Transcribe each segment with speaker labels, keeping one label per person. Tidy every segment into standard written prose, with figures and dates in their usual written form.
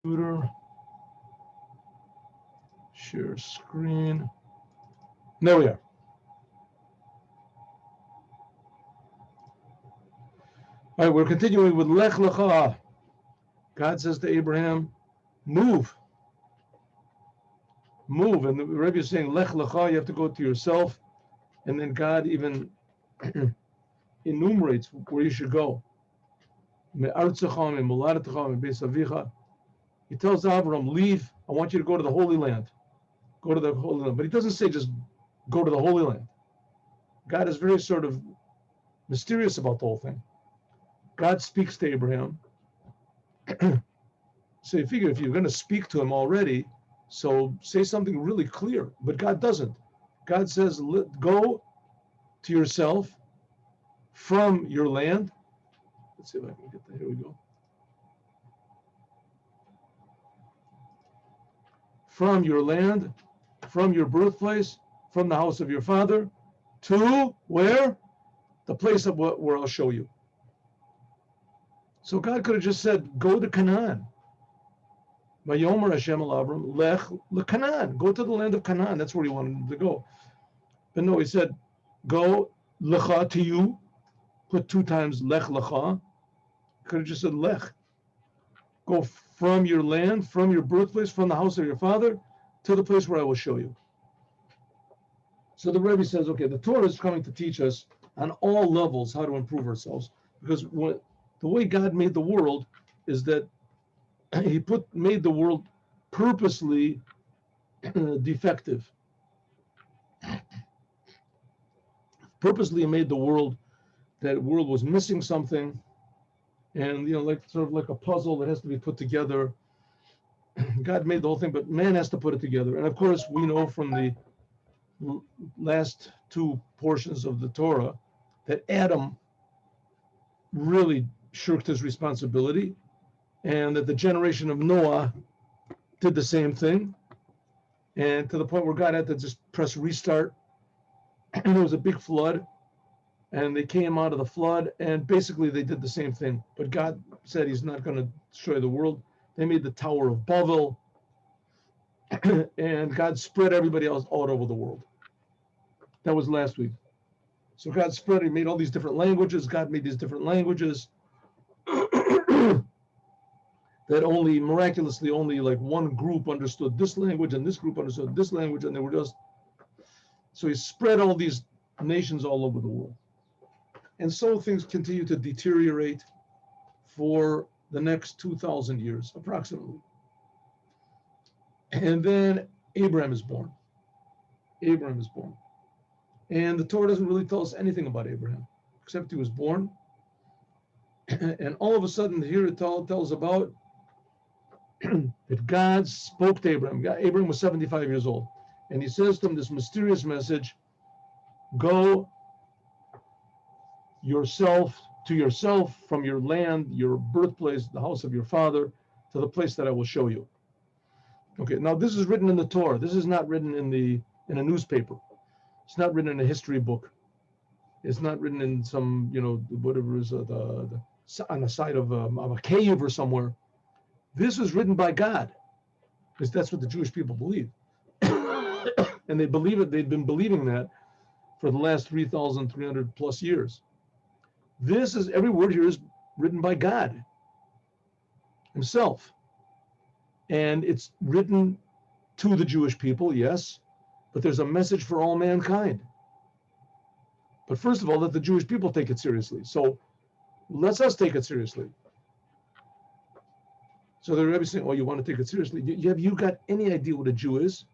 Speaker 1: computer, share screen. There we are. All right, we're continuing with Lech Lecha. God says to Abraham, move. Move. And the Rebbe is saying, Lech Lecha, you have to go to yourself. And then God even enumerates where you should go. He tells Avram, leave. I want you to go to the Holy Land. Go to the Holy Land. But he doesn't say just go to the Holy Land. God is very sort of mysterious about the whole thing. God speaks to Abraham. So you figure if you're going to speak to him already, so say something really clear. But God doesn't. God says, go to yourself from your land. Let's see if I can get that. Here we go. From your land, from your birthplace, from the house of your father, to where? The place of where I'll show you. So God could have just said, go to Canaan. Vayomer Hashem el Avram, Lech leCanaan. Go to the land of Canaan. That's where he wanted him to go. But no, he said, go Lecha to you. Put 2 times Lech Lecha. Could have just said Lech. Go from your land, from your birthplace, from the house of your father, to the place where I will show you. So the Rebbe says, okay, the Torah is coming to teach us on all levels how to improve ourselves. Because the way God made the world is that he made the world purposely defective. Purposely made the world, that world was missing something, and like sort of like a puzzle that has to be put together. God made the whole thing, but man has to put it together. And of course, we know from the last 2 portions of the Torah that Adam really shirked his responsibility, and that the generation of Noah did the same thing, and to the point where God had to just press restart, and there was a big flood, and they came out of the flood, and basically they did the same thing. But God said he's not going to destroy the world. They made the Tower of Babel, and God spread everybody else all over the world. That was last week. So God spread, he made all these different languages. God made these different languages that only miraculously only like one group understood this language and this group understood this language, and they were just, so he spread all these nations all over the world. And so things continue to deteriorate for the next 2,000 years, approximately. And then Abraham is born. Abraham is born. And the Torah doesn't really tell us anything about Abraham, except he was born. And all of a sudden, here it tells about that God spoke to Abraham. Abraham was 75 years old. And he says to him this mysterious message, go to yourself from your land, your birthplace, the house of your father, to the place that I will show you. Okay, now this is written in the Torah. This is not written in a newspaper. It's not written in a history book. It's not written in some, whatever is on the side of a cave or somewhere. This was written by God, because that's what the Jewish people believe. And they believe it. They've been believing that for the last 3,300 plus years. Every word here is written by God himself. And it's written to the Jewish people, yes, but there's a message for all mankind. But first of all, let the Jewish people take it seriously. So let's us take it seriously. So the Rebbe is saying, oh, you want to take it seriously? Have you got any idea what a Jew is?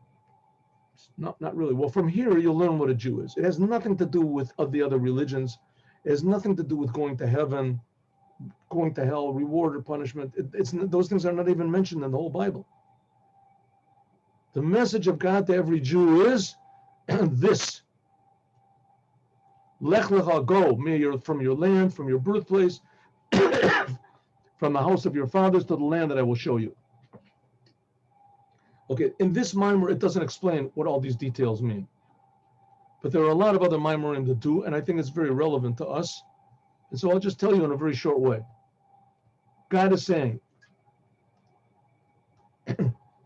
Speaker 1: Not really. Well, from here, you'll learn what a Jew is. It has nothing to do with the other religions. It has nothing to do with going to heaven, going to hell, reward or punishment. Those things are not even mentioned in the whole Bible. The message of God to every Jew is this. Lech lecha, go from your land, from your birthplace, from the house of your fathers to the land that I will show you. Okay, in this Mamar, it doesn't explain what all these details mean. But there are a lot of other Mamarim that do, and I think it's very relevant to us. And so I'll just tell you in a very short way. God is saying,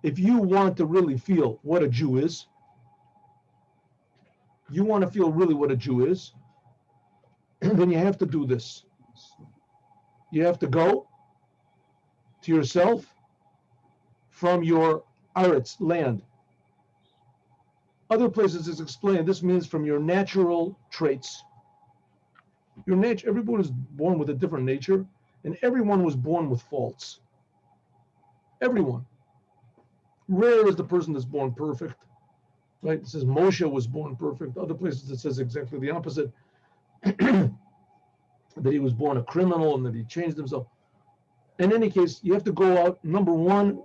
Speaker 1: if you want to really feel what a Jew is, you want to feel really what a Jew is, then you have to do this. You have to go to yourself from your Aretz, land. Other places it's explained, this means from your natural traits. Your nature, everyone is born with a different nature, and everyone was born with faults. Everyone. Rare is the person that's born perfect. Right? It says Moshe was born perfect. Other places it says exactly the opposite. That he was born a criminal and that he changed himself. In any case, you have to go out, number one,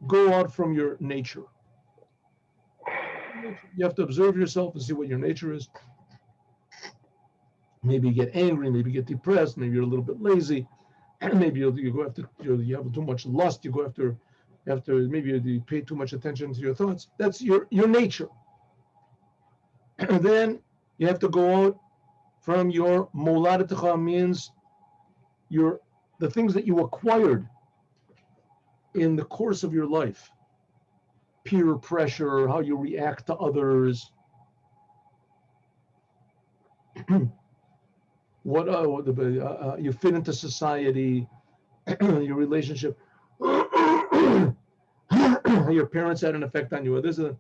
Speaker 1: go out from your nature. You have to observe yourself and see what your nature is. Maybe you get angry, maybe you get depressed, maybe you're a little bit lazy, maybe you go after, you have too much lust, you go after maybe you pay too much attention to your thoughts. That's your nature. And then you have to go out from your moladetecha, means the things that you acquired in the course of your life. Peer pressure, how you react to others. You fit into society, your relationship, your parents had an effect on you, there's an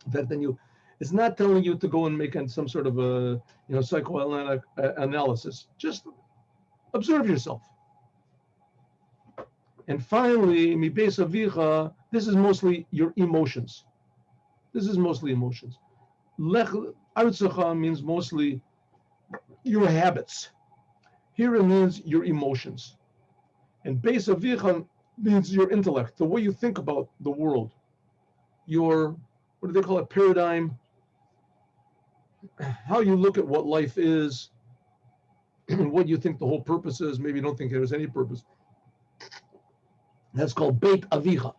Speaker 1: effect on you. It's not telling you to go and make some sort of a psychoanalytic analysis. Just observe yourself. And finally, mi beis avicha, this is mostly your emotions. This is mostly emotions. Lech artzecha means mostly your habits. Here it means your emotions. And beis avicha means your intellect, the way you think about the world. Your, what do they call it, paradigm, how you look at what life is, what you think the whole purpose is. Maybe you don't think there's any purpose. That's called beit avicha,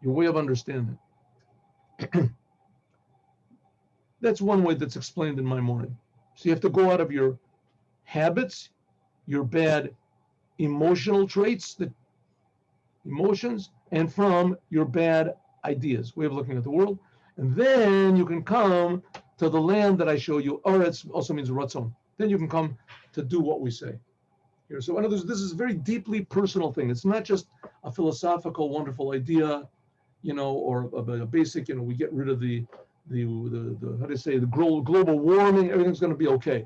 Speaker 1: your way of understanding. That's one way that's explained in my morning. So you have to go out of your habits, your bad emotional traits, the emotions, and from your bad ideas, way of looking at the world. And then you can come to the land that I show you. Aretz also means ratzon. Then you can come to do what we say here. So in other words, this is a very deeply personal thing. It's not just a philosophical, wonderful idea, or a basic, we get rid of the how do you say, the global warming, everything's going to be okay.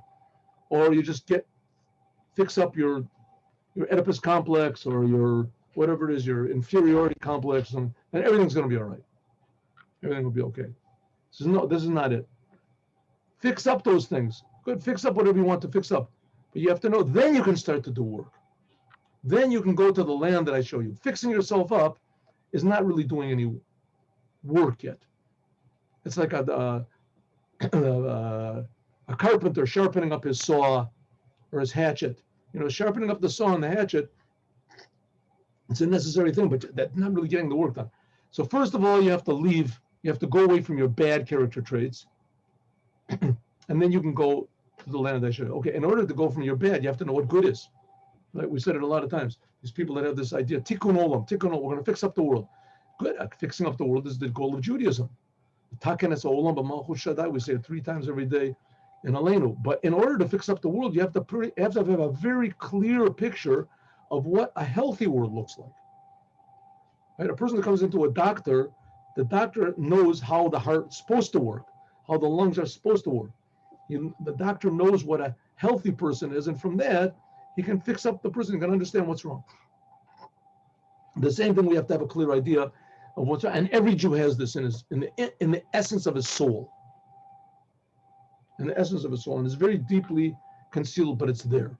Speaker 1: Or you just fix up your Oedipus complex, or your whatever it is, your inferiority complex, and everything's going to be all right. Everything will be okay. This is not it. Fix up those things. Good, fix up whatever you want to fix up. But you have to know, then you can start to do work. Then you can go to the land that I show you. Fixing yourself up is not really doing any work yet. It's like a carpenter sharpening up his saw or his hatchet. Sharpening up the saw and the hatchet, it's a necessary thing, but that's not really getting the work done. So first of all, you have to go away from your bad character traits, and then you can go to the land that I show you. Okay, in order to go from your bad, you have to know what good is. Right? We said it a lot of times. These people that have this idea, tikkun olam, we're going to fix up the world. Good, fixing up the world is the goal of Judaism. Takenes olam b'malchut shaddai, we say it 3 times every day in Aleinu. But in order to fix up the world, you have to have a very clear picture of what a healthy world looks like. Right? A person that comes into a doctor, the doctor knows how the heart's supposed to work, how the lungs are supposed to work. The doctor knows what a healthy person is, and from that, he can fix up the person, he can understand what's wrong. The same thing, we have to have a clear idea of what's wrong, and every Jew has this in the essence of his soul. In the essence of his soul, and it's very deeply concealed, but it's there.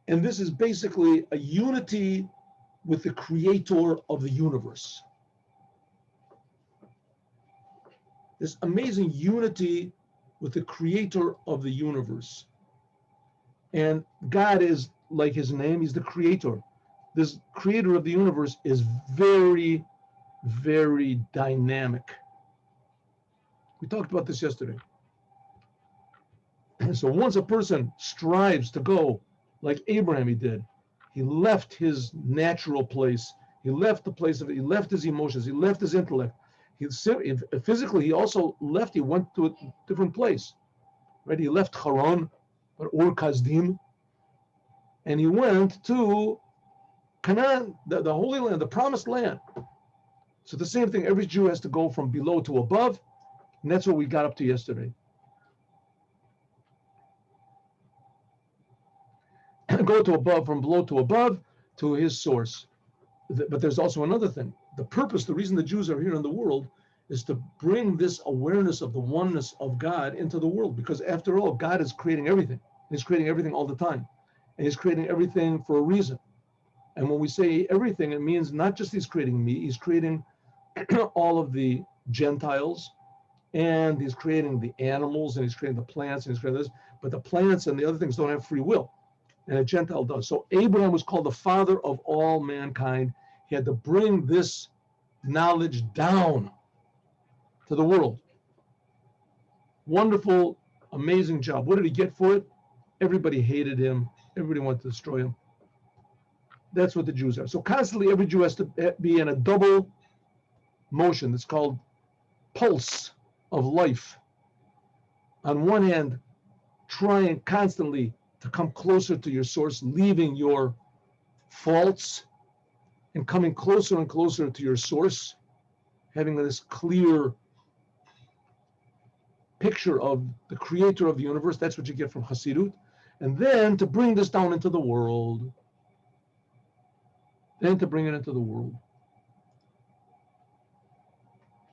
Speaker 1: And this is basically a unity with the creator of the universe. This amazing unity with the creator of the universe. And God is, like his name, he's the creator. This creator of the universe is very, very dynamic. We talked about this yesterday. So once a person strives to go like Abraham he did, he left his natural place. He left the place of it. He left his emotions. He left his intellect. Physically, he also left. He went to a different place. Right? He left Haran, or Ur Kasdim, and he went to Canaan, the Holy Land, the Promised Land. So the same thing. Every Jew has to go from below to above, and that's what we got up to yesterday. Go to above, from below to above, to his source. But there's also another thing. The purpose, the reason the Jews are here in the world is to bring this awareness of the oneness of God into the world. Because after all, God is creating everything. He's creating everything all the time. And he's creating everything for a reason. And when we say everything, it means not just he's creating me, he's creating all of the Gentiles, and he's creating the animals, and he's creating the plants, and he's creating this. But the plants and the other things don't have free will. And a Gentile does. So Abraham was called the father of all mankind. He had to bring this knowledge down to the world. Wonderful, amazing job. What did he get for it? Everybody hated him. Everybody wanted to destroy him. That's what the Jews are. So constantly, every Jew has to be in a double motion. It's called pulse of life. On one hand, trying constantly to come closer to your source, leaving your faults and coming closer and closer to your source, having this clear picture of the creator of the universe. That's what you get from Hasidut. And then to bring this down into the world. Then to bring it into the world.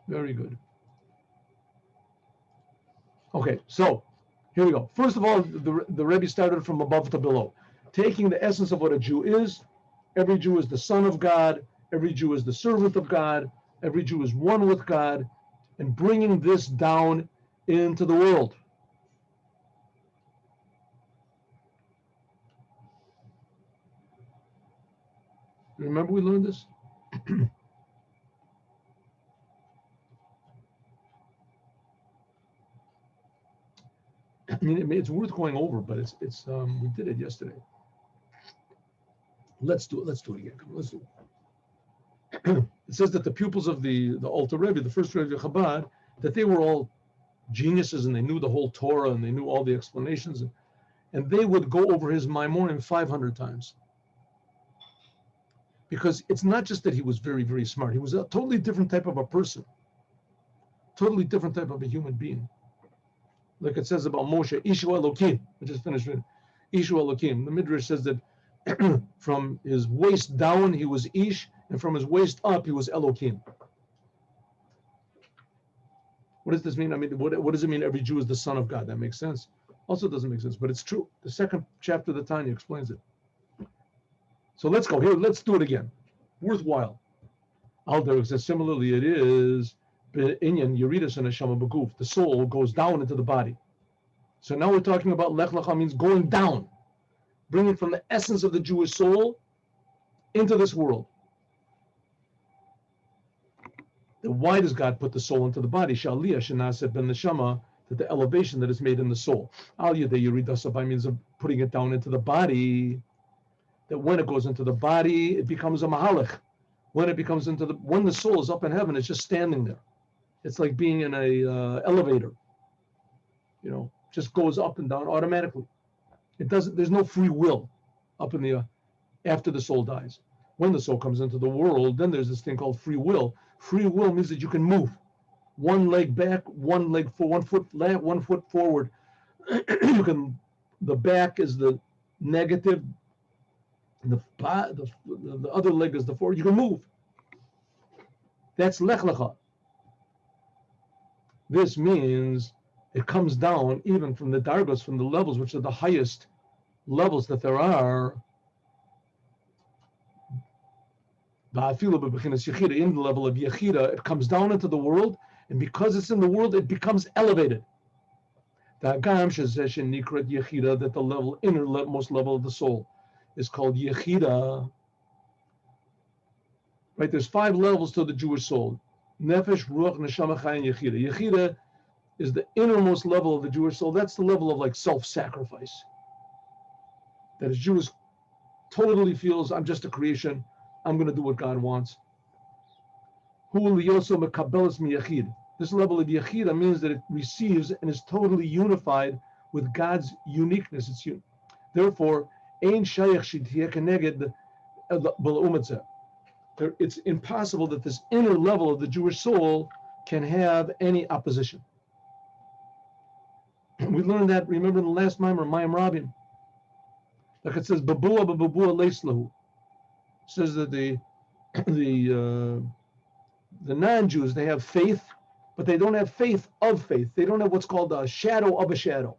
Speaker 1: Very good. Okay, so here we go. First of all, the Rebbe started from above to below, taking the essence of what a Jew is. Every Jew is the son of God. Every Jew is the servant of God. Every Jew is one with God, and bringing this down into the world. Remember we learned this? I mean, it's worth going over, but it's we did it yesterday. Let's do it again. Let's do it. It says that the pupils of the Alter Rebbe, the first Rebbe of Chabad, that they were all geniuses and they knew the whole Torah and they knew all the explanations, and they would go over his Maimorim 500 times. Because it's not just that he was very, very smart. He was a totally different type of a person, totally different type of a human being. Like it says about Moshe, Ishu Elokim. I just finished with Ishu Elokim. The Midrash says that from his waist down he was Ish, and from his waist up he was Elokim. What does this mean? I mean, what does it mean every Jew is the son of God? That makes sense. Also doesn't make sense, but it's true. The second chapter of the Tanya explains it. So let's go here. Let's do it again. Worthwhile. Alder says similarly it is Inyan Yeridas and Neshama B'guf. The soul goes down into the body. So now we're talking about Lech Lecha means going down, bringing from the essence of the Jewish soul into this world. Then why does God put the soul into the body? Shaliyah Shenaseh ben Neshama, that the elevation that is made in the soul. Al Yedei Yeridas by means of putting it down into the body. That when it goes into the body, it becomes a mahalach. When the soul is up in heaven, it's just standing there. It's like being in a elevator. Just goes up and down automatically. It doesn't. There's no free will up in the after the soul dies. When the soul comes into the world, then there's this thing called free will. Free will means that you can move one leg back, one leg for 1 foot left, 1 foot forward. You can. The back is the negative. The other leg is the forward. You can move. That's Lech Lecha. This means it comes down even from the dargos, from the levels, which are the highest levels that there are. In the level of Yechida, it comes down into the world, and because it's in the world, it becomes elevated. That the innermost level of the soul is called Yechida. Right? There's 5 levels to the Jewish soul: Nefesh, Ruach, Neshama, Chai, and Yechida. Yechida is the innermost level of the Jewish soul. That's the level of like self-sacrifice. That a Jew totally feels, I'm just a creation. I'm going to do what God wants. This level of Yechida means that it receives and is totally unified with God's uniqueness. Therefore, it's impossible that this inner level of the Jewish soul can have any opposition. We learned that, remember in the last Mamar, Mayim Rabim. Like it says, Babua Babua Leislahu. Says that the non-Jews, they have faith, but they don't have faith of faith. They don't have what's called a shadow of a shadow.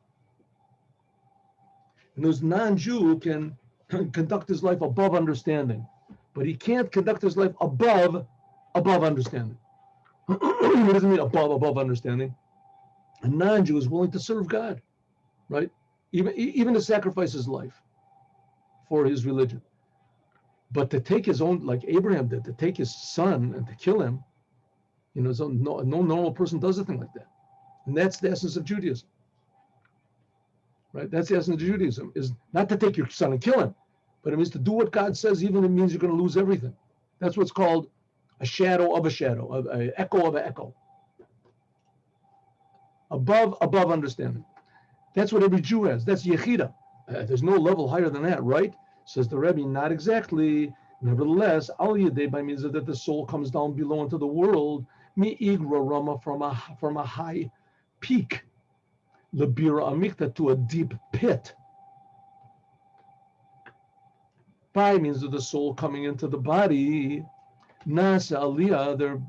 Speaker 1: And those non-Jew can conduct his life above understanding, but he can't conduct his life above understanding. What does it mean above understanding? A non-Jew is willing to serve God, right? Even to sacrifice his life for his religion. But to take his own, like Abraham did, to take his son and to kill him, so no normal person does a thing like that. And that's the essence of Judaism. Right? That's the essence of Judaism, is not to take your son and kill him, but it means to do what God says, even if it means you're going to lose everything. That's what's called a shadow of a shadow, an echo of an echo. Above understanding. That's what every Jew has. That's Yechida. There's no level higher than that, right? Says the Rebbe, not exactly. Nevertheless, Al Yedei, by means of that the soul comes down below into the world, Mi Igra Rama, from a high peak, Labira Amikta, to a deep pit. By means of the soul coming into the body, Nasa Aliyah, there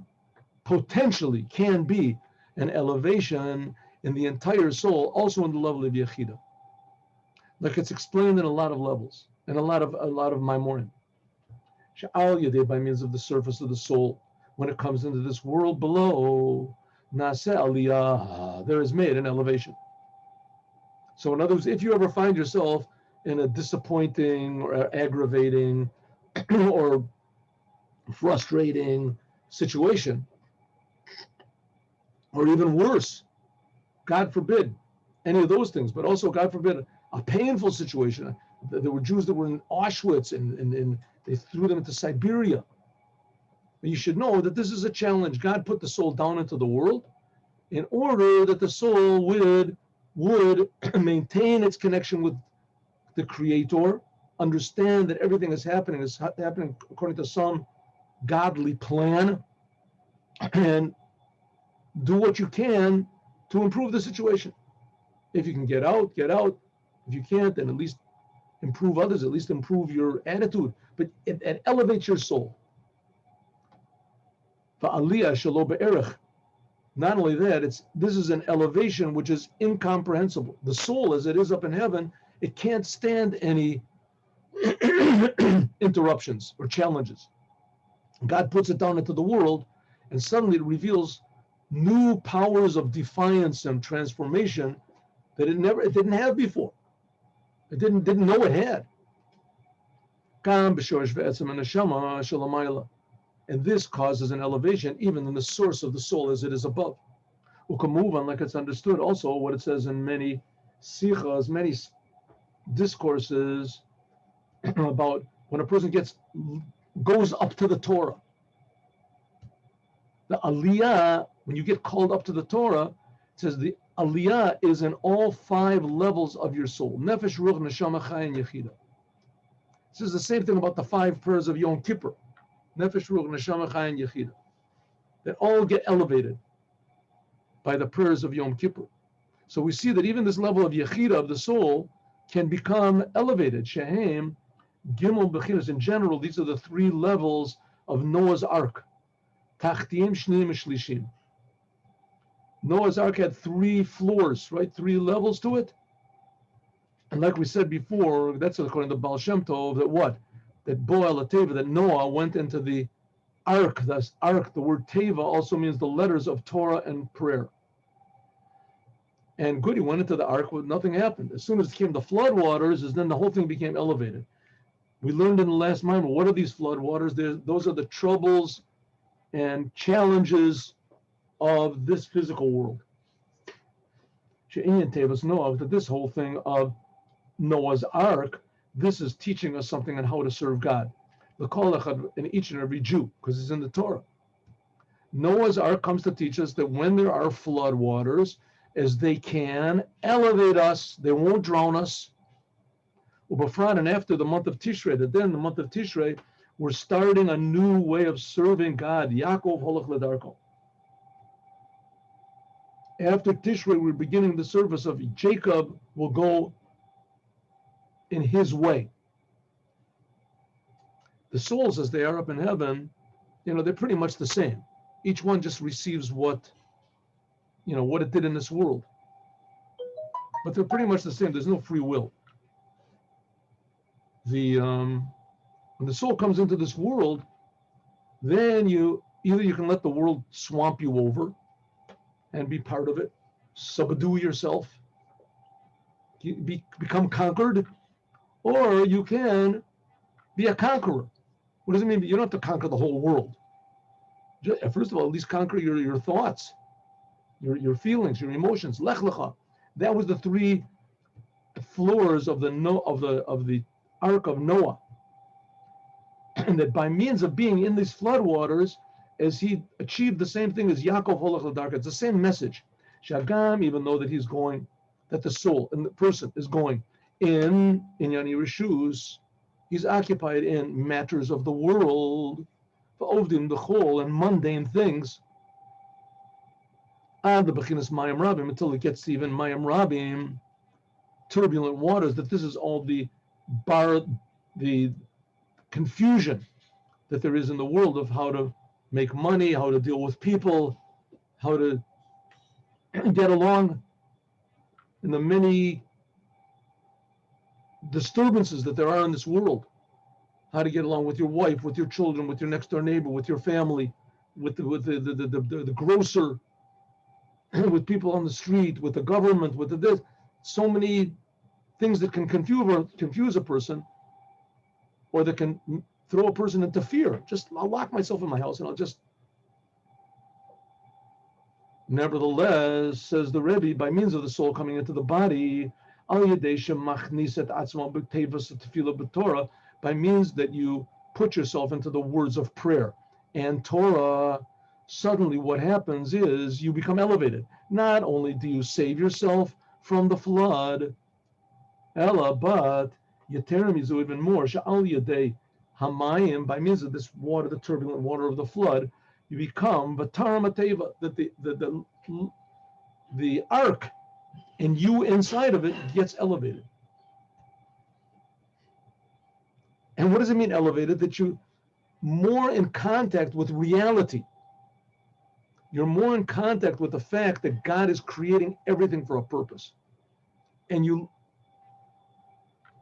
Speaker 1: potentially can be an elevation in the entire soul, also in the level of Yechida. Like it's explained in a lot of levels, and a lot of Maimorim. Sha'al Yedei, by means of the surface of the soul, when it comes into this world below, Nasa Aliyah, there is made an elevation. So in other words, if you ever find yourself in a disappointing or aggravating or frustrating situation, or even worse, God forbid, any of those things, but also, God forbid, a painful situation. There were Jews that were in Auschwitz and they threw them into Siberia. And you should know that this is a challenge. God put the soul down into the world in order that the soul would maintain its connection with the Creator, understand that everything is happening according to some godly plan, and do what you can to improve the situation. If you can get out, get out. If you can't, then at least improve others, at least improve your attitude. But it elevates your soul. Fa'aliyah shelo be'erech. Not only that, this is an elevation which is incomprehensible. The soul, as it is up in heaven, it can't stand any interruptions or challenges. God puts it down into the world, and suddenly it reveals new powers of defiance and transformation that it didn't have before. It didn't know it had. And this causes an elevation even in the source of the soul as it is above. Ukamuvan, like it's understood also what it says in many sichas, many discourses about when a person goes up to the Torah. The aliyah, when you get called up to the Torah, it says the aliyah is in all 5 levels of your soul. Nefesh, Ruach, Neshama, Chai, and Yechida. This is the same thing about the 5 prayers of Yom Kippur. Nefesh, Ruach, Neshama, Chai, and Yechida. That all get elevated by the prayers of Yom Kippur. So we see that even this level of Yechida of the soul can become elevated. Shehem, Gimel, Bechinas. In general, these are the 3 levels of Noah's Ark. Tachtim, Shneim, Shlishim. Noah's Ark had 3 floors, right? 3 levels to it. And like we said before, that's according to Baal Shem Tov, that what? That Boel Teva, that Noah went into the Ark. The Ark, the word Teva also means the letters of Torah and prayer. And good, he went into the Ark, but nothing happened. As soon as it came the flood waters, then the whole thing became elevated. We learned in the last Mamar, what are these flood waters? Those are the troubles and challenges of this physical world. She'inyan Tevas Noah, that this whole thing of Noah's Ark, this is teaching us something on how to serve God. The Kol Echad, in each and every Jew, because it's in the Torah. Noah's Ark comes to teach us that when there are flood waters, as they can elevate us, they won't drown us. Ubafran, and after the month of Tishrei, that then the month of Tishrei, we're starting a new way of serving God. Yaakov holach ledarko. After Tishrei, we're beginning the service of Jacob will go in his way. The souls, as they are up in heaven, they're pretty much the same. Each one just receives what it did in this world. But they're pretty much the same. There's no free will. When the soul comes into this world, then you can let the world swamp you over and be part of it, subdue yourself, become conquered, or you can be a conqueror. What does it mean? You don't have to conquer the whole world. First of all, at least conquer your thoughts, your feelings, your emotions. Lech Lecha. That was the three floors of the Ark of Noah. And that by means of being in these floodwaters, as he achieved the same thing as Yaakov holach ledarka, it's the same message. Shagam, even though that the soul and the person is going in Yani Rishus, he's occupied in matters of the world, v'ovdim the whole and mundane things. Ad the bechinas mayim rabim, until it gets to even mayim rabim, turbulent waters. That this is all the confusion that there is in the world of how to make money, how to deal with people, how to get along, in the many disturbances that there are in this world. How to get along with your wife, with your children, with your next door neighbor, with your family, with the grocer, with people on the street, with the government, with this. So many things that can confuse a person, or that can throw a person into fear. I'll lock myself in my house and I'll just. Nevertheless, says the Rebbe, by means of the soul coming into the body, by means that you put yourself into the words of prayer and Torah, suddenly what happens is you become elevated. Not only do you save yourself from the flood, Ella, but Yeteremizu even more, Sha'al Yadei Hamayim, by means of this water, the turbulent water of the flood, you become Vataramateva, that the ark and you inside of it gets elevated. And what does it mean elevated? That you're more in contact with reality. You're more in contact with the fact that God is creating everything for a purpose. And you're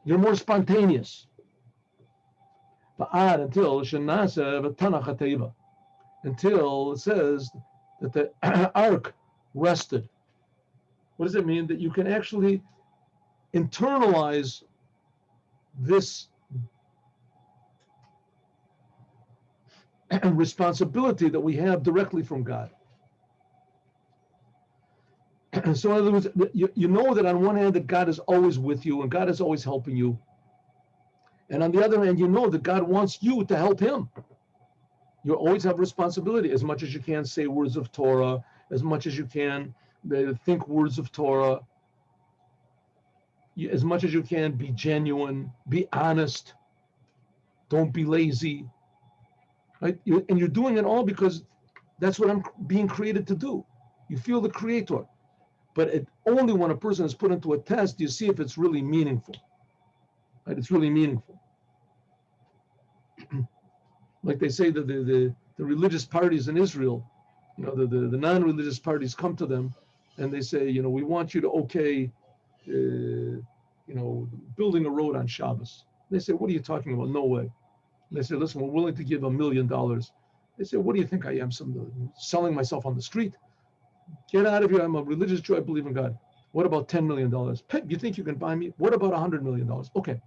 Speaker 1: more spontaneous. Until it says that the ark rested. What does it mean? That you can actually internalize this responsibility that we have directly from God. So in other words, you know that on one hand that God is always with you and God is always helping you. And on the other hand, you know that God wants you to help him. You always have responsibility. As much as you can say words of Torah, as much as you can think words of Torah, as much as you can be genuine, be honest, don't be lazy. Right? And you're doing it all because that's what I'm being created to do. You feel the Creator. But only when a person is put into a test do you see if it's really meaningful. Right? It's really meaningful. Like they say that the religious parties in Israel, the non-religious parties come to them and they say, we want you to okay, building a road on Shabbos. They say, what are you talking about? No way. And they say, listen, we're willing to give $1 million. They say, what do you think I am? Selling myself on the street? Get out of here. I'm a religious Jew. I believe in God. What about $10 million? You think you can buy me? What about $100 million? Okay.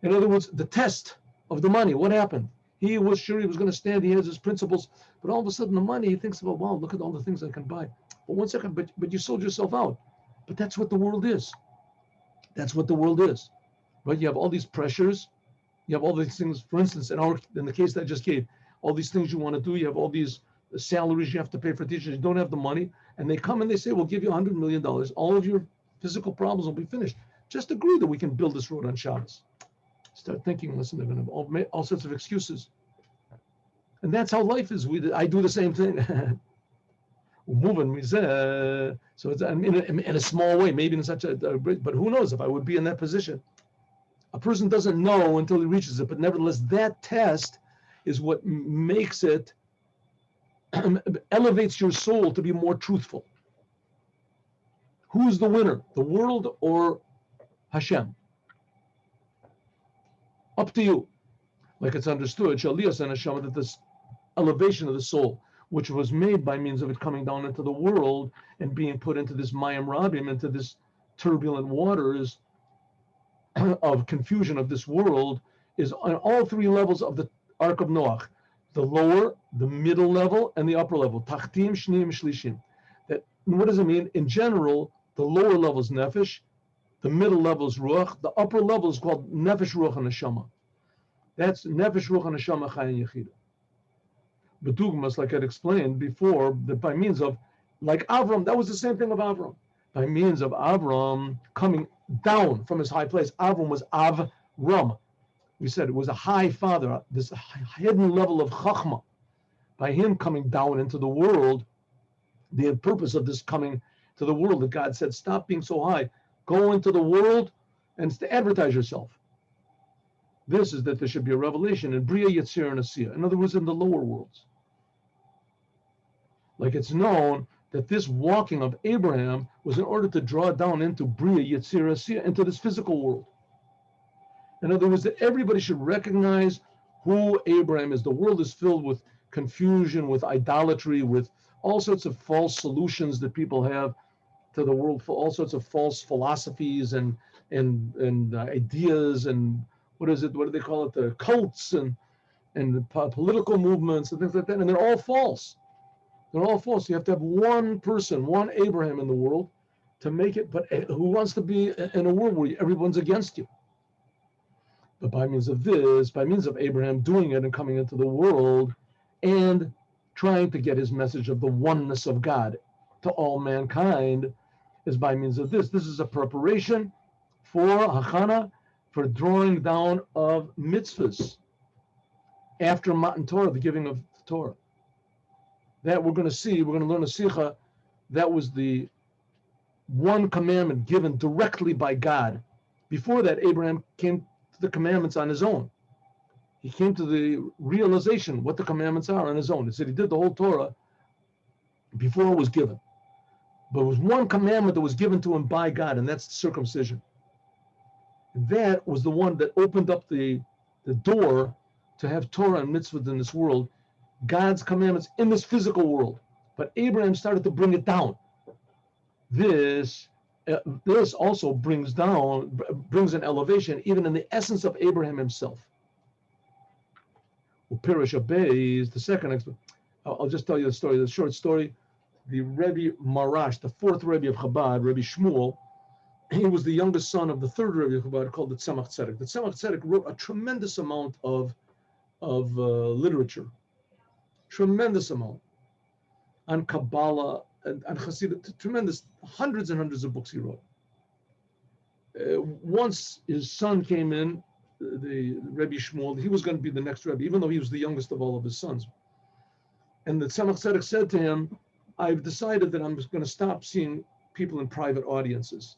Speaker 1: In other words, the test of the money, what happened? He was sure he was going to stand. He has his principles. But all of a sudden, the money, he thinks about, wow, look at all the things I can buy. But 1 second, but you sold yourself out. But that's what the world is. That's what the world is. Right? You have all these pressures. You have all these things. For instance, in the case that I just gave, all these things you want to do. You have all these salaries you have to pay for teachers. You don't have the money, and they come and they say, "We'll give you $100 million. All of your physical problems will be finished. Just agree that we can build this road on Shabbos." Start thinking. Listen, they're going to have all sorts of excuses, and that's how life is. I do the same thing. Moving, so it's in a small way, maybe in such a but who knows if I would be in that position. A person doesn't know until he reaches it, but nevertheless, that test is what makes it, elevates your soul to be more truthful. Who's the winner, the world or Hashem? Up to you. Like it's understood, Shaliyas and Hashem, that this elevation of the soul, which was made by means of it coming down into the world and being put into this Mayim Rabim, into this turbulent waters of confusion of this world, is on all three levels of the Ark of Noach: the lower, the middle level, and the upper level. Tachtim, Shnim, Shlishim. That, what does it mean? In general, the lower level is Nefesh, the middle level is Ruach, the upper level is called Nefesh, Ruach, and Neshama. That's Nefesh, Ruach, and Neshama, Chayin Yechida. Bedugmas, like I'd explained before, that by means of, like Avram, that was the same thing of Avram. By means of Avram coming down from his high place, Avram was Avram. We said it was a high father, this hidden level of Chachma. By him coming down into the world, the purpose of this coming to the world, that God said, stop being so high, go into the world and to advertise yourself. This is that there should be a revelation in Bria, Yetzirah, and Asiyah. In other words, in the lower worlds. Like it's known that this walking of Abraham was in order to draw down into Bria, Yetzirah, Asiyah, into this physical world. In other words, that everybody should recognize who Abraham is. The world is filled with confusion, with idolatry, with all sorts of false solutions that people have to the world, for all sorts of false philosophies and ideas and what is it? What do they call it? The cults and the political movements and things like that. And they're all false. They're all false. You have to have one person, one Abraham in the world to make it. But who wants to be in a world where everyone's against you? But by means of this, by means of Abraham doing it and coming into the world and trying to get his message of the oneness of God to all mankind, is by means of this. This is a preparation for Hachana, for drawing down of mitzvahs after Matan Torah, the giving of the Torah. That we're going to see, we're going to learn a Sikha, that was the one commandment given directly by God. Before that, Abraham came to the commandments on his own. He came to the realization what the commandments are on his own. He said he did the whole Torah before it was given. But it was one commandment that was given to him by God, and that's circumcision. And that was the one that opened up the door to have Torah and mitzvah in this world, God's commandments in this physical world. But Abraham started to bring it down. This also brings an elevation even in the essence of Abraham himself. Pirish Abay is the second. I'll just tell you the story, the short story. The Rebbe Marash, the fourth Rebbe of Chabad, Rebbe Shmuel, he was the youngest son of the third Rebbe of Chabad, called the Tzemach Tzedek. The Tzemach Tzedek wrote a tremendous amount of literature, tremendous amount on Kabbalah and Chassidut, tremendous, hundreds and hundreds of books he wrote. Once his son came in, the Rebbe Shmuel, he was going to be the next Rebbe, even though he was the youngest of all of his sons. And the Tzemach Tzedek said to him, I've decided that I'm going to stop seeing people in private audiences.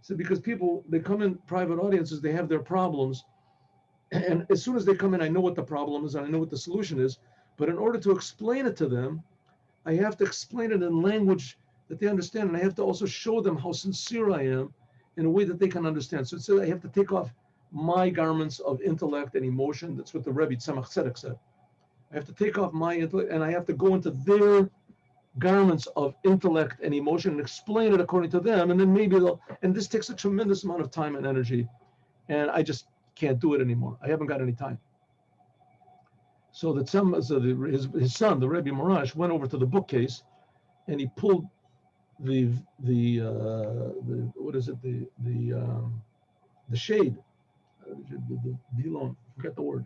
Speaker 1: So because people, they come in private audiences, they have their problems. And as soon as they come in, I know what the problem is and I know what the solution is. But in order to explain it to them, I have to explain it in language that they understand. And I have to also show them how sincere I am in a way that they can understand. So it's I have to take off my garments of intellect and emotion. That's what the Rebbe Tzemach Tzedek said. I have to take off my intellect and I have to go into their garments of intellect and emotion and explain it according to them, and then maybe and this takes a tremendous amount of time and energy, and I just can't do it anymore. I haven't got any time. So his son, the Rebbe Marash, went over to the bookcase and he pulled what is it, the shade, the dilon, forget the word,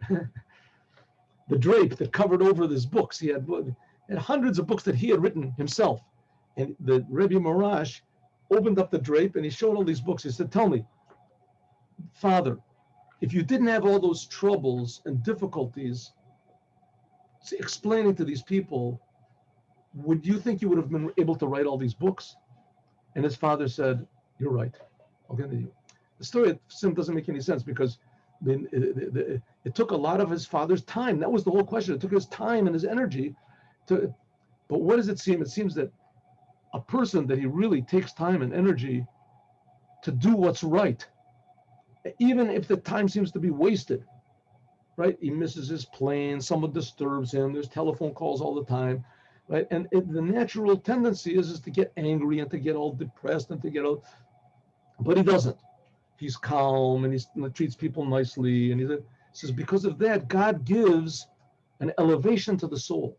Speaker 1: the drape that covered over his books. He had hundreds of books that he had written himself, and the Rebbe Marash opened up the drape and he showed all these books. He said, "Tell me, Father, if you didn't have all those troubles and difficulties explaining to these people, would you think you would have been able to write all these books?" And his father said, "You're right. I'll continue." The story of Sim doesn't make any sense because it took a lot of his father's time. That was the whole question. It took his time and his energy to. But what does it seem? It seems that a person that he really takes time and energy to do what's right, even if the time seems to be wasted, right? He misses his plane, someone disturbs him, there's telephone calls all the time, right? And the natural tendency is to get angry and to get all depressed and to get all, but he doesn't. He's calm and he treats people nicely. And he says, because of that, God gives an elevation to the soul.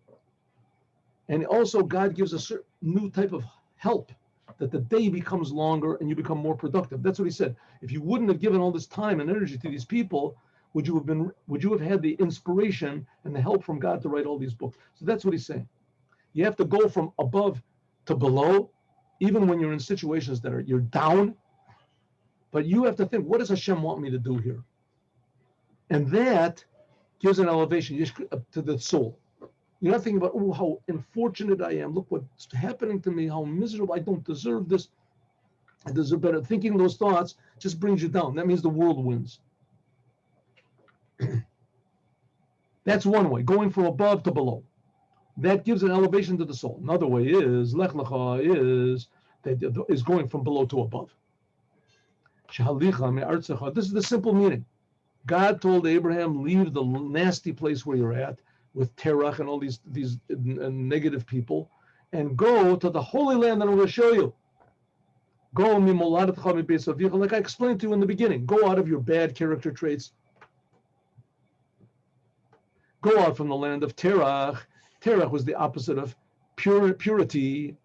Speaker 1: And also God gives a certain new type of help, that the day becomes longer and you become more productive. That's what he said. If you wouldn't have given all this time and energy to these people, would you have had the inspiration and the help from God to write all these books? So that's what he's saying. You have to go from above to below, even when you're in situations that you're down. But you have to think, what does Hashem want me to do here? And that gives an elevation to the soul. You're not thinking about, oh, how unfortunate I am. Look what's happening to me, how miserable, I don't deserve this. I deserve better. Thinking those thoughts just brings you down. That means the world wins. That's one way, going from above to below. That gives an elevation to the soul. Another way is, Lech Lecha is going from below to above. This is the simple meaning. God told Abraham, leave the nasty place where you're at, with Terach and all these negative people, and go to the Holy Land that I'm going to show you. Go, like I explained to you in the beginning. Go out of your bad character traits. Go out from the land of Terach. Terach was the opposite of purity.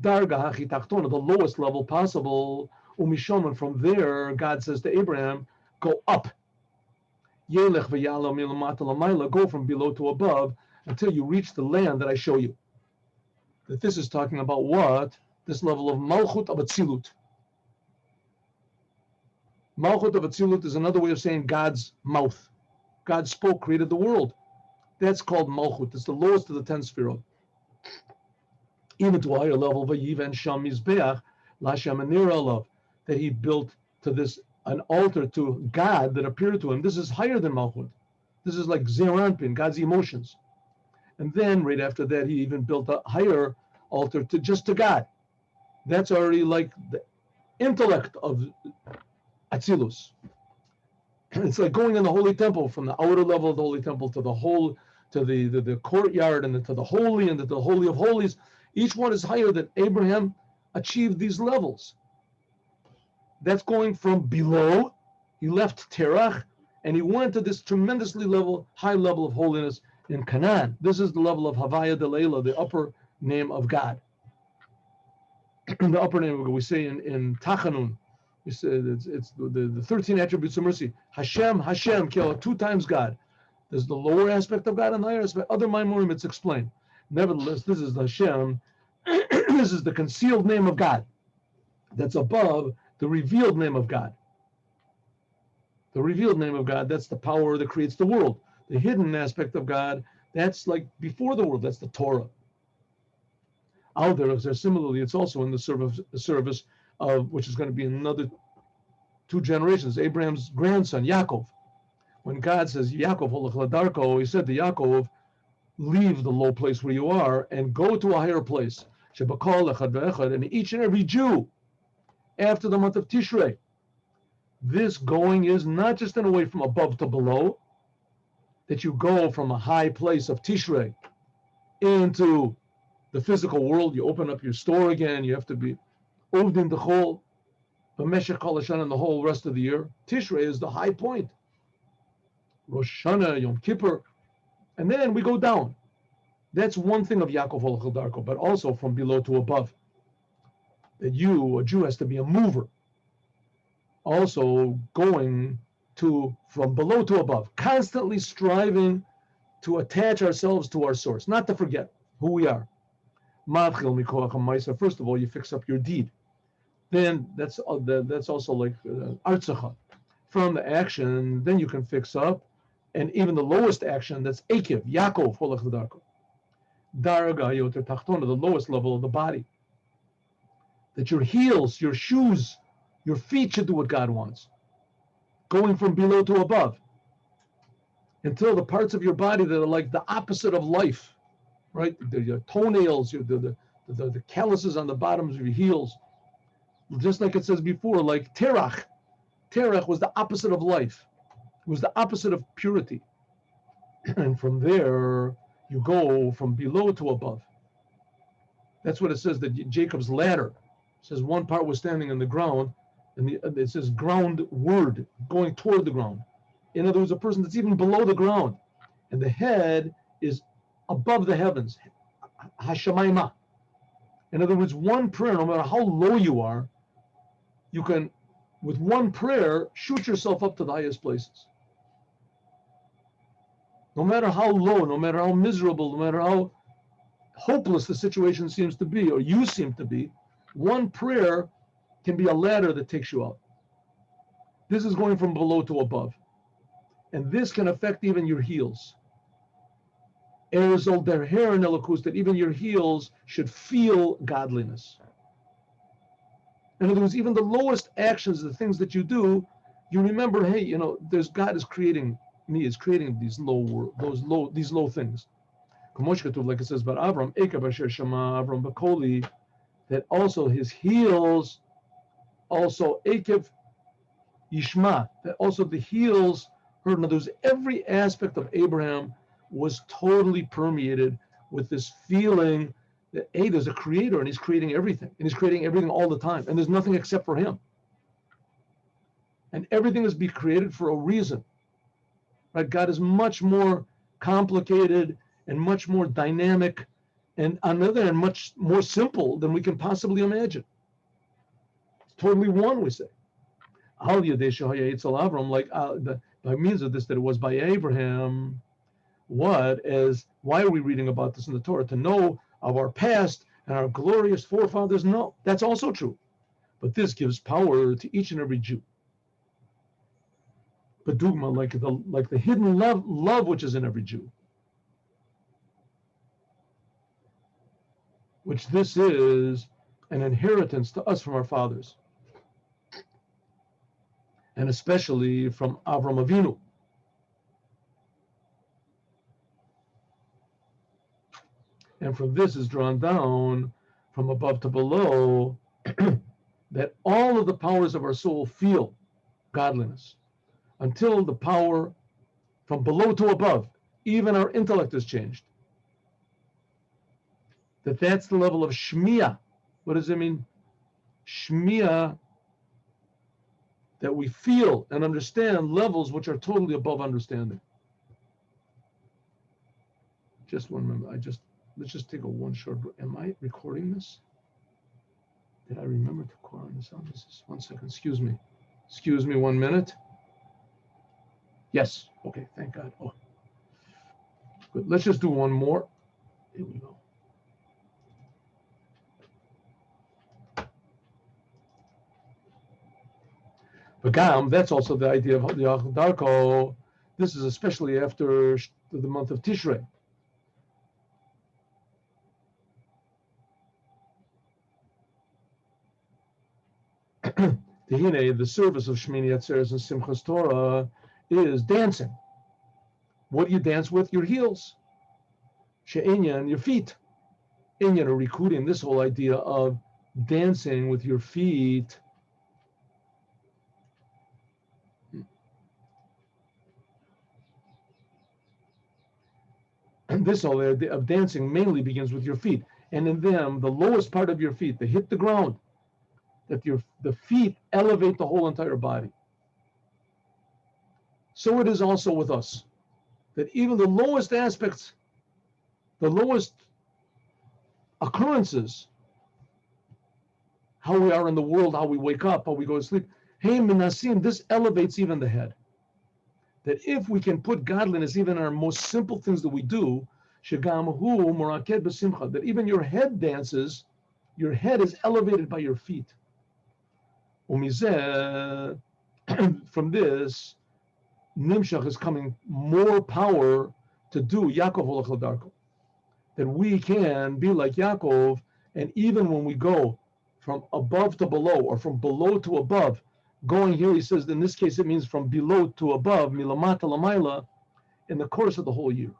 Speaker 1: Darga hachitachtona, the lowest level possible. Umishom, and from there, God says to Abraham, go up. Yelech v'yala milamata lamayla, go from below to above until you reach the land that I show you. That this is talking about what? This level of malchut of atzilut. Malchut of atzilut is another way of saying God's mouth. God spoke, created the world. That's called malchut. It's the lowest of the 10 sefirot. Even to a higher level, v'yiven sham mizbeach l'Hashem anir alav, that he built to this an altar to God that appeared to him. This is higher than malchut. This is like zeranpin, God's emotions. And then right after that, he even built a higher altar to God. That's already like the intellect of Atzilus. It's like going in the holy temple, from the outer level of the holy temple to the courtyard, and then to the holy, and to the holy of holies. Each one is higher than Abraham achieved these levels. That's going from below. He left Terach and he went to this tremendously high level of holiness in Canaan. This is the level of Havaya Delela, the upper name of God. The upper name of God. We say in Tachanun, we say it's the 13 attributes of mercy. Hashem, Kil, 2 times God. There's the lower aspect of God and the higher aspect. Other Maimurim, it's explained. Nevertheless, this is the Hashem. This is the concealed name of God. That's above the revealed name of God. The revealed name of God, that's the power that creates the world. The hidden aspect of God, that's like before the world, that's the Torah. Out there, similarly, it's also in the service of, which is going to be another 2 generations, Abraham's grandson, Yaakov. When God says, Yaakov, holach ladarko, he said to Yaakov, leave the low place where you are and go to a higher place. Shebakal echad ve'echad, and each and every Jew, after the month of Tishrei. This going is not just in a way from above to below, that you go from a high place of Tishrei into the physical world. You open up your store again. You have to be Uvdin Dechol, B'meshech Kol Hashanah, and the whole rest of the year. Tishrei is the high point. Rosh Hashanah, Yom Kippur, and then we go down. That's one thing of Yaakov Holachel Darko, but also from below to above. that a Jew has to be a mover, also going from below to above, constantly striving to attach ourselves to our source, not to forget who we are. First of all, you fix up your deed. Then that's also like artzacha. From the action, then you can fix up, and even the lowest action, that's Akiv, Yaakov, Holach L'darko. Darga Yoter Tachtona, the lowest level of the body. That your heels, your shoes, your feet should do what God wants. Going from below to above. Until the parts of your body that are like the opposite of life, right? Your toenails, the calluses on the bottoms of your heels. Just like it says before, like terach. Terach was the opposite of life. It was the opposite of purity. And from there, you go from below to above. That's what it says, that Jacob's ladder. It says one part was standing on the ground, and it says groundward, going toward the ground. In other words, a person that's even below the ground. And the head is above the heavens. Hashemayma. In other words, one prayer, no matter how low you are, you can, with one prayer, shoot yourself up to the highest places. No matter how low, no matter how miserable, no matter how hopeless the situation seems to be, or you seem to be, one prayer can be a ladder that takes you out. This is going from below to above. And this can affect even your heels. Erzol der Herr Nelakus, that even your heels should feel godliness. In other words, even the lowest actions, the things that you do, you remember, hey, God is creating me, is creating these low things. Like it says about Avram, Avram Bakoli, that also his heels, also Ekev Yishma, that also the heels heard. In other words, every aspect of Abraham was totally permeated with this feeling that, hey, there's a creator and he's creating everything. And he's creating everything all the time. And there's nothing except for him. And everything is being created for a reason. Right? God is much more complicated and much more dynamic, and on the other hand, much more simple than we can possibly imagine. It's totally one, we say. Al Yadei Shehaya Eitzel Avram, like by means of this, that it was by Abraham. Why are we reading about this in the Torah? To know of our past and our glorious forefathers? No, that's also true. But this gives power to each and every Jew. But Dugma, like the hidden love which is in every Jew. Which this is an inheritance to us from our fathers. And especially from Avram Avinu. And from this is drawn down from above to below that all of the powers of our soul feel godliness until the power from below to above, even our intellect is changed. That's the level of shmiya. What does it mean? Shmiya, that we feel and understand levels which are totally above understanding. Just one minute. Let's just take one short break. Am I recording this? Did I remember to record this on? This is 1 second. Excuse me 1 minute. Yes. Okay. Thank God. Oh, good. Let's just do one more. Here we go. But Gam, that's also the idea of the Darko. This is especially after the month of Tishrei. The service of Shmini Atzeres and Simchas Torah is dancing. What do you dance with? Your heels. She'inyan, your feet. Inyan are recruiting this whole idea of dancing with your feet. And this whole idea of dancing mainly begins with your feet. And in them, the lowest part of your feet, they hit the ground. That the feet elevate the whole entire body. So it is also with us. That even the lowest aspects, the lowest occurrences how we are in the world, how we wake up, how we go to sleep. Hey, Minasim, this elevates even the head. That if we can put godliness even in our most simple things that we do, that even your head dances, your head is elevated by your feet. From this, Nimshach is coming more power to do Yaakov Holach L'Darko. That we can be like Yaakov, and even when we go from above to below, or from below to above, going here, he says, in this case, it means from below to above, milamata lamayla, in the course of the whole year.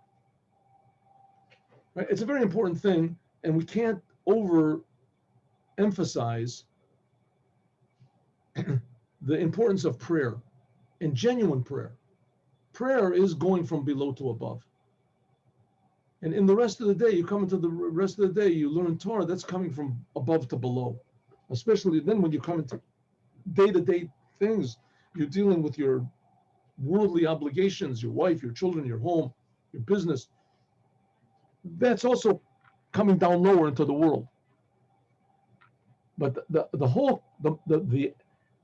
Speaker 1: Right? It's a very important thing, and we can't overemphasize the importance of prayer and genuine prayer. Prayer is going from below to above. And in the rest of the day, you come into the rest of the day, you learn Torah, that's coming from above to below. Especially then when you come into day-to-day things, you're dealing with your worldly obligations, your wife, your children, your home, your business. That's also coming down lower into the world. But the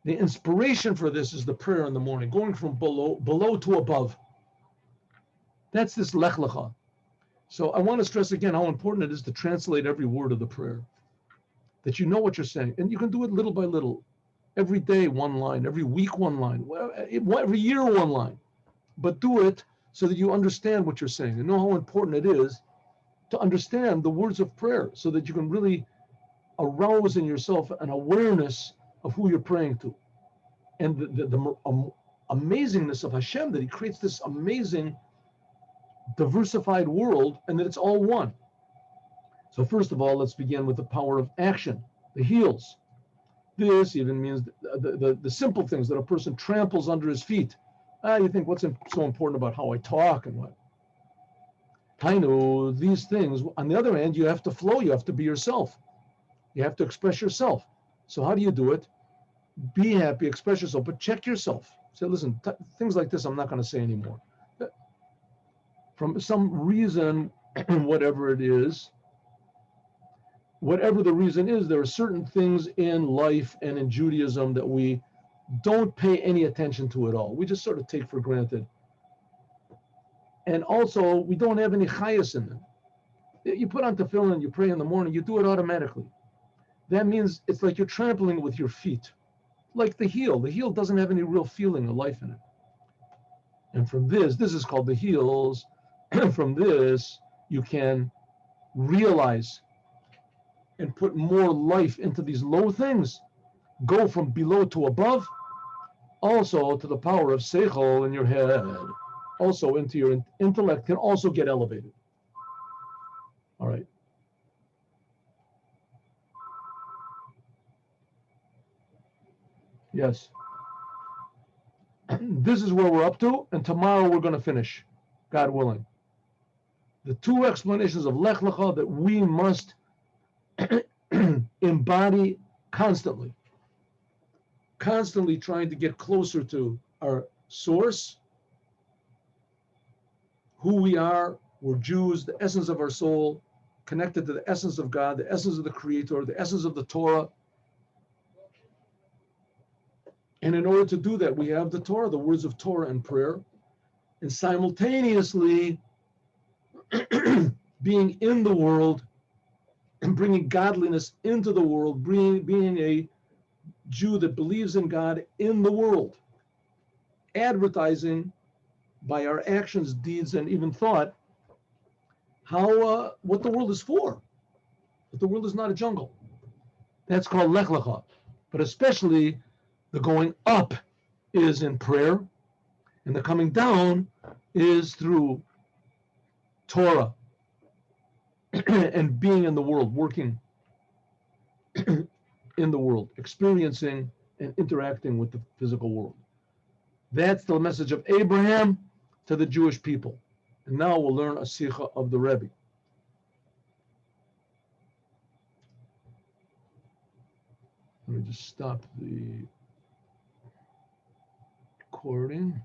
Speaker 1: inspiration for this is the prayer in the morning, going from below to above. That's this Lech Lecha. So I want to stress again how important it is to translate every word of the prayer, that you know what you're saying. And you can do it little by little. Every day, one line. Every week, one line. Every year, one line. But do it so that you understand what you're saying and know how important it is to understand the words of prayer so that you can really arouse in yourself an awareness of who you're praying to. And the amazingness of Hashem, that he creates this amazing diversified world and that it's all one. So first of all, let's begin with the power of action, the heels. This even means the simple things that a person tramples under his feet. You think, what's so important about how I talk and what? I know these things. On the other hand, you have to flow. You have to be yourself. You have to express yourself. So how do you do it? Be happy, express yourself, but check yourself. Say, listen, things like this I'm not going to say anymore. From some reason, whatever it is, whatever the reason is, there are certain things in life and in Judaism that we don't pay any attention to at all. We just sort of take for granted. And also, we don't have any chayas in them. You put on tefillin, you pray in the morning, you do it automatically. That means it's like you're trampling with your feet. Like the heel. The heel doesn't have any real feeling or life in it. And from this is called the heels. From this, you can realize and put more life into these low things. Go from below to above. Also to the power of seichel in your head. Also into your intellect can also get elevated. All right. Yes. This is where we're up to, and tomorrow we're going to finish, God willing. The two explanations of Lech Lecha that we must embody constantly trying to get closer to our source, who we are. We're Jews, the essence of our soul, connected to the essence of God, the essence of the Creator, the essence of the Torah. And in order to do that, we have the Torah, the words of Torah and prayer, and simultaneously being in the world and bringing godliness into the world, being a Jew that believes in God in the world, advertising by our actions, deeds, and even thought how what the world is for. That the world is not a jungle. That's called Lech Lecha. But especially the going up is in prayer, and the coming down is through Torah and being in the world, working in the world, experiencing and interacting with the physical world. That's the message of Abraham to the Jewish people. And now we'll learn a sikha of the Rebbe. Let me just stop the recording.